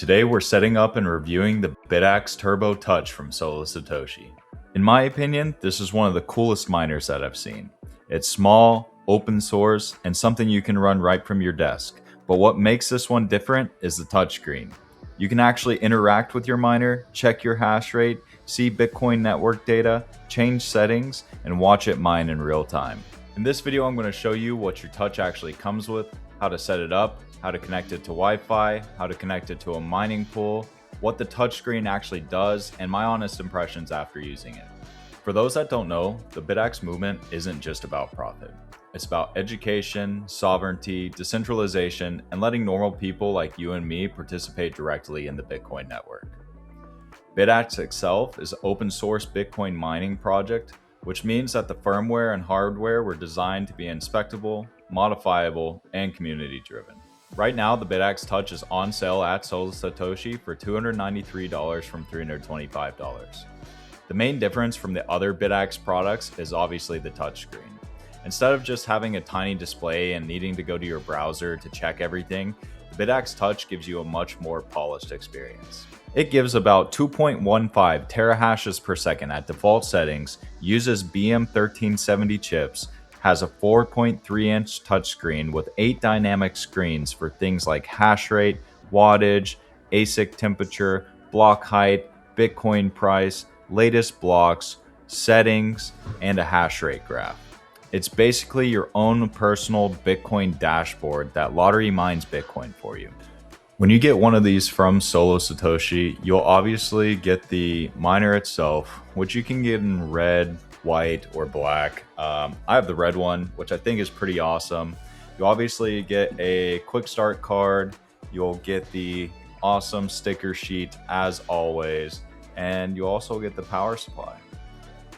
Today we're setting up and reviewing the Bitaxe Turbo Touch from Satoshi. In my opinion, this is one of the coolest miners that I've seen. It's small, open source, and something you can run right from your desk. But what makes this one different is the touchscreen. You can actually interact with your miner, check your hash rate, see Bitcoin network data, change settings, and watch it mine in real time. In this video, I'm going to show you what your touch actually comes with, how to set it up, how to connect it to Wi-Fi, how to connect it to a mining pool, what the touchscreen actually does, and my honest impressions after using it. For those that don't know, the Bitaxe movement isn't just about profit. It's about education, sovereignty, decentralization, and letting normal people like you and me participate directly in the Bitcoin network. Bitaxe itself is an open source Bitcoin mining project, which means that the firmware and hardware were designed to be inspectable, modifiable, and community driven. Right now, the Bitaxe Touch is on sale at Satoshi for $293 from $325. The main difference from the other Bitaxe products is obviously the touchscreen. Instead of just having a tiny display and needing to go to your browser to check everything, the Bitaxe Touch gives you a much more polished experience. It gives about 2.15 terahashes per second at default settings, uses BM1370 chips, has a 4.3-inch touchscreen with 8 dynamic screens for things like hash rate, wattage, ASIC temperature, block height, Bitcoin price, latest blocks, settings, and a hash rate graph. It's basically your own personal Bitcoin dashboard that lottery mines Bitcoin for you. When you get one of these from Satoshi, you'll obviously get the miner itself, which you can get in red, white, or black. I have the red one, which I think is pretty awesome. You obviously get a quick start card. You'll get the awesome sticker sheet as always, and you also get the power supply.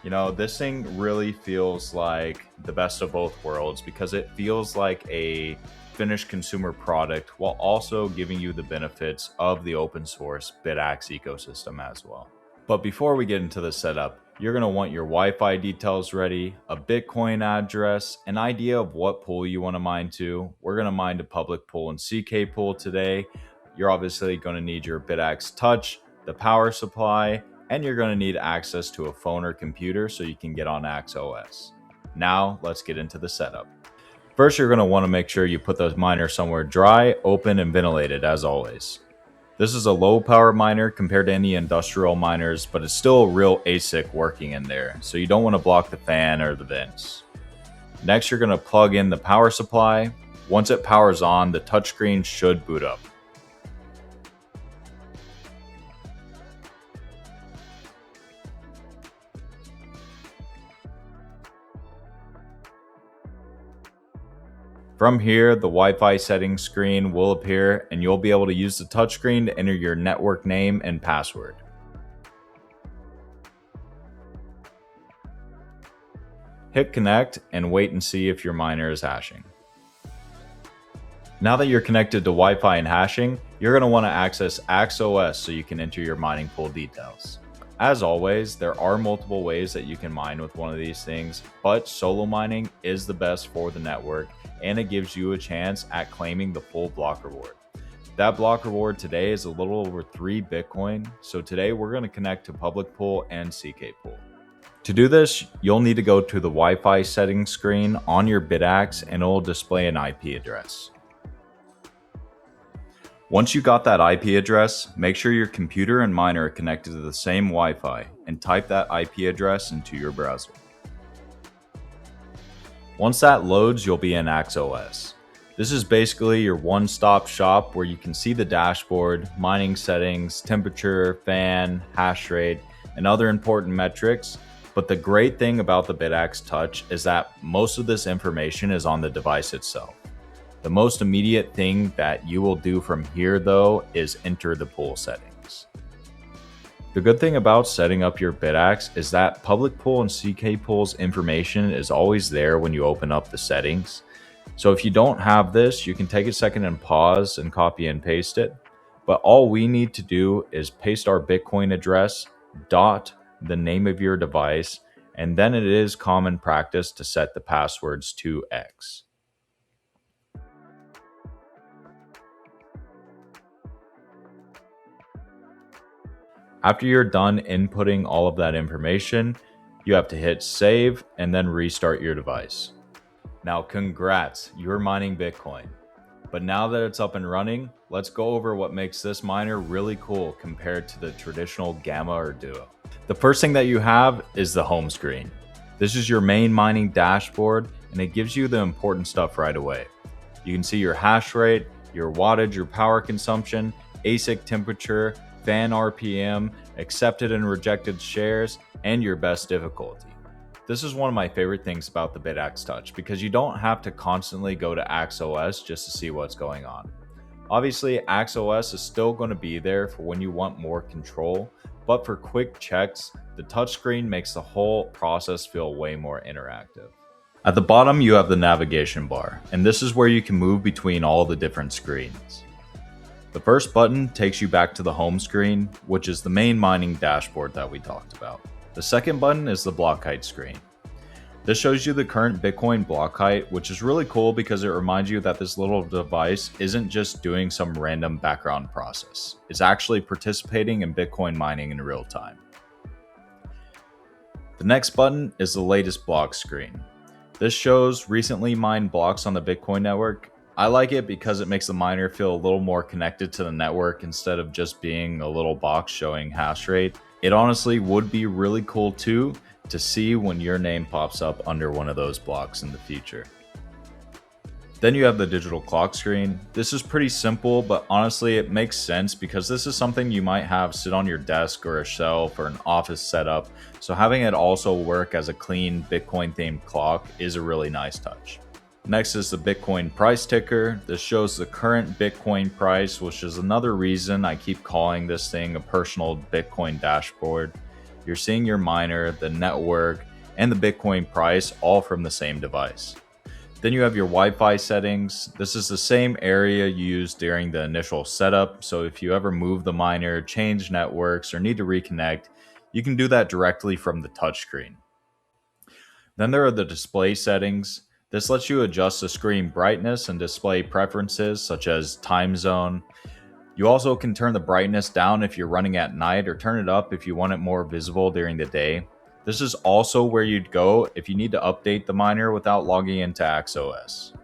You know, this thing really feels like the best of both worlds because it feels like a finished consumer product while also giving you the benefits of the open source Bitaxe ecosystem as well. But before we get into the setup, you're going to want your Wi-Fi details ready, a Bitcoin address, an idea of what pool you want to mine to. We're going to mine to public pool and CK pool today. You're obviously going to need your Bitaxe Touch, the power supply, and you're going to need access to a phone or computer so you can get on AxeOS. Now let's get into the setup. First, you're going to want to make sure you put the miner somewhere dry, open, and ventilated as always. This is a low power miner compared to any industrial miners, but it's still a real ASIC working in there, so you don't want to block the fan or the vents. Next, you're going to plug in the power supply. Once it powers on, the touchscreen should boot up. From here, the Wi-Fi settings screen will appear and you'll be able to use the touchscreen to enter your network name and password. Hit connect and wait and see if your miner is hashing. Now that you're connected to Wi-Fi and hashing, you're going to want to access AxeOS so you can enter your mining pool details. As always, there are multiple ways that you can mine with one of these things, but solo mining is the best for the network and it gives you a chance at claiming the full block reward. That block reward today is a little over 3 Bitcoin, so today we're going to connect to public pool and CK pool. To do this, you'll need to go to the Wi-Fi settings screen on your Bitaxe and it will display an IP address. Once you got that IP address, make sure your computer and miner are connected to the same Wi-Fi and type that IP address into your browser. Once that loads, you'll be in AxeOS. This is basically your one-stop shop where you can see the dashboard, mining settings, temperature, fan, hash rate, and other important metrics. But the great thing about the Bitaxe Touch is that most of this information is on the device itself. The most immediate thing that you will do from here though is enter the pool settings. The good thing about setting up your Bitaxe is that public pool and CK pool's information is always there when you open up the settings. So if you don't have this, you can take a second and pause and copy and paste it. But all we need to do is paste our Bitcoin address, dot the name of your device, and then it is common practice to set the passwords to X. After you're done inputting all of that information, you have to hit save and then restart your device. Now congrats, you're mining Bitcoin. But now that it's up and running, let's go over what makes this miner really cool compared to the traditional Gamma or Duo. The first thing that you have is the home screen. This is your main mining dashboard, and it gives you the important stuff right away. You can see your hash rate, your wattage, your power consumption, ASIC temperature, fan RPM, accepted and rejected shares, and your best difficulty. This is one of my favorite things about the Bitaxe Touch because you don't have to constantly go to AxeOS just to see what's going on. Obviously, AxeOS is still going to be there for when you want more control, but for quick checks, the touchscreen makes the whole process feel way more interactive. At the bottom, you have the navigation bar, and this is where you can move between all the different screens. The first button takes you back to the home screen, which is the main mining dashboard that we talked about. The second button is the block height screen. This shows you the current Bitcoin block height, which is really cool because it reminds you that this little device isn't just doing some random background process. It's actually participating in Bitcoin mining in real time. The next button is the latest block screen. This shows recently mined blocks on the Bitcoin network. I like it because it makes the miner feel a little more connected to the network instead of just being a little box showing hash rate. It honestly would be really cool too to see when your name pops up under one of those blocks in the future. Then you have the digital clock screen. This is pretty simple, but honestly it makes sense because this is something you might have sit on your desk or a shelf or an office setup, so having it also work as a clean Bitcoin themed clock is a really nice touch. Next is the Bitcoin price ticker. This shows the current Bitcoin price, which is another reason I keep calling this thing a personal Bitcoin dashboard. You're seeing your miner, the network, and the Bitcoin price all from the same device. Then you have your Wi-Fi settings. This is the same area you used during the initial setup, so if you ever move the miner, change networks, or need to reconnect, you can do that directly from the touchscreen. Then there are the display settings. This lets you adjust the screen brightness and display preferences such as time zone. You also can turn the brightness down if you're running at night or turn it up if you want it more visible during the day. This is also where you'd go if you need to update the miner without logging into AxeOS.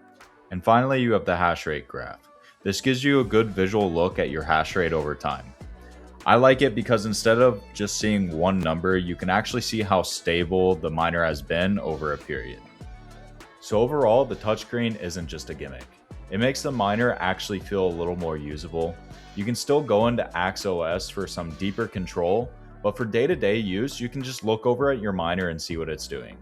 And finally, you have the hash rate graph. This gives you a good visual look at your hash rate over time. I like it because instead of just seeing one number, you can actually see how stable the miner has been over a period. So overall, the touchscreen isn't just a gimmick. It makes the miner actually feel a little more usable. You can still go into AxeOS for some deeper control, but for day-to-day use, you can just look over at your miner and see what it's doing.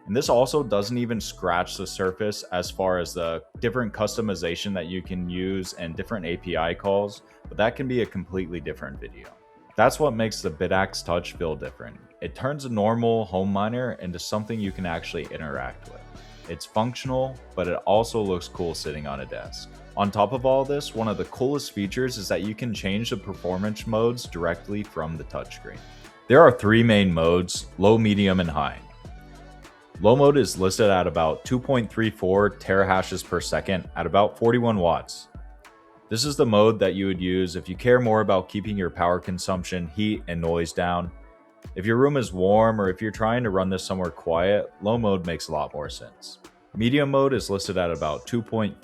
And this also doesn't even scratch the surface as far as the different customization that you can use and different API calls, but that can be a completely different video. That's what makes the Bitaxe Touch feel different. It turns a normal home miner into something you can actually interact with. It's functional, but it also looks cool sitting on a desk. On top of all this, one of the coolest features is that you can change the performance modes directly from the touchscreen. There are three main modes: low, medium, and high. Low mode is listed at about 2.34 terahashes per second at about 41 watts. This is the mode that you would use if you care more about keeping your power consumption, heat, and noise down. If your room is warm or if you're trying to run this somewhere quiet, low mode makes a lot more sense. Medium mode is listed at about 2.44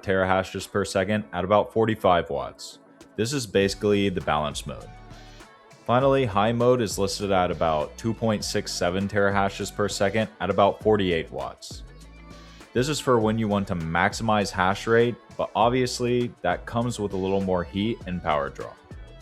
terahashes per second at about 45 watts. This is basically the balance mode. Finally, high mode is listed at about 2.67 terahashes per second at about 48 watts. This is for when you want to maximize hash rate, but obviously that comes with a little more heat and power draw.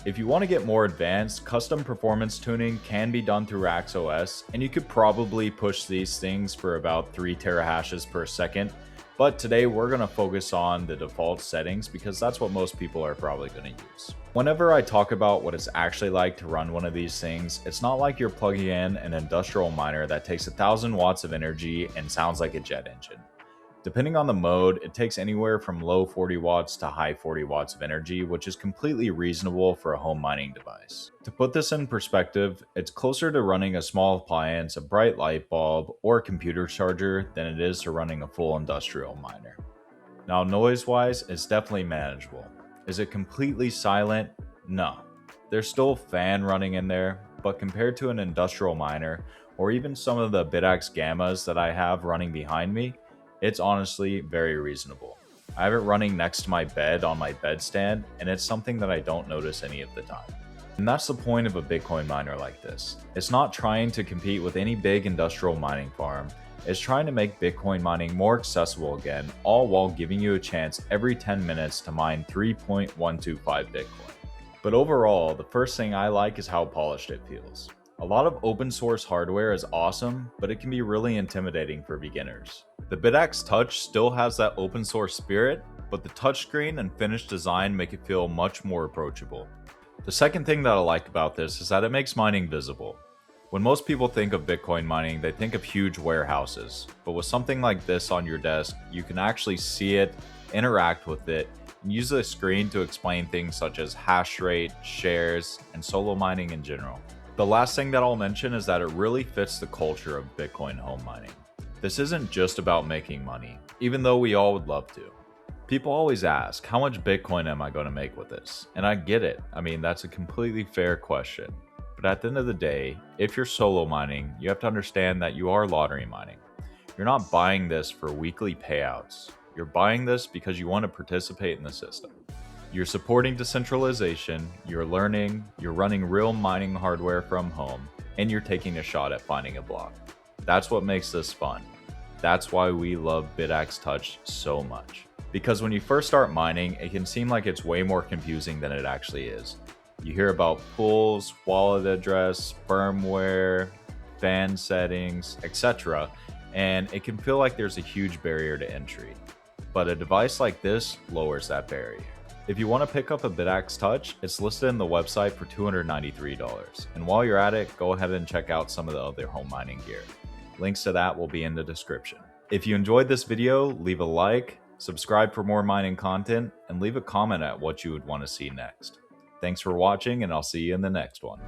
If you want to get more advanced, custom performance tuning can be done through AxeOS, and you could probably push these things for about 3 terahashes per second, but today we're going to focus on the default settings because that's what most people are probably going to use. Whenever I talk about what it's actually like to run one of these things, it's not like you're plugging in an industrial miner that takes 1,000 watts of energy and sounds like a jet engine. Depending on the mode, it takes anywhere from low 40 watts to high 40 watts of energy, which is completely reasonable for a home mining device. To put this in perspective, it's closer to running a small appliance, a bright light bulb, or a computer charger than it is to running a full industrial miner. Now, noise-wise, it's definitely manageable. Is it completely silent? No. There's still a fan running in there, but compared to an industrial miner, or even some of the Bitaxe Gammas that I have running behind me, it's honestly very reasonable. I have it running next to my bed on my bedstand, and it's something that I don't notice any of the time. And that's the point of a Bitcoin miner like this. It's not trying to compete with any big industrial mining farm. It's trying to make Bitcoin mining more accessible again, all while giving you a chance every 10 minutes to mine 3.125 Bitcoin. But overall, the first thing I like is how polished it feels. A lot of open source hardware is awesome, but it can be really intimidating for beginners. The Bitaxe Touch still has that open source spirit, but the touchscreen and finished design make it feel much more approachable. The second thing that I like about this is that it makes mining visible. When most people think of Bitcoin mining, they think of huge warehouses, but with something like this on your desk, you can actually see it, interact with it, and use the screen to explain things such as hash rate, shares, and solo mining in general. The last thing that I'll mention is that it really fits the culture of Bitcoin home mining. This isn't just about making money, even though we all would love to. People always ask, how much Bitcoin am I going to make with this? And I get it. I mean, that's a completely fair question. But at the end of the day, if you're solo mining, you have to understand that you are lottery mining. You're not buying this for weekly payouts. You're buying this because you want to participate in the system. You're supporting decentralization, you're learning, you're running real mining hardware from home, and you're taking a shot at finding a block. That's what makes this fun. That's why we love Bitaxe Touch so much. Because when you first start mining, it can seem like it's way more confusing than it actually is. You hear about pools, wallet address, firmware, fan settings, etc., and it can feel like there's a huge barrier to entry. But a device like this lowers that barrier. If you want to pick up a Bitaxe Touch, it's listed in the website for $293. And while you're at it, go ahead and check out some of the other home mining gear. Links to that will be in the description. If you enjoyed this video, leave a like, subscribe for more mining content, and leave a comment at what you would want to see next. Thanks for watching, and I'll see you in the next one.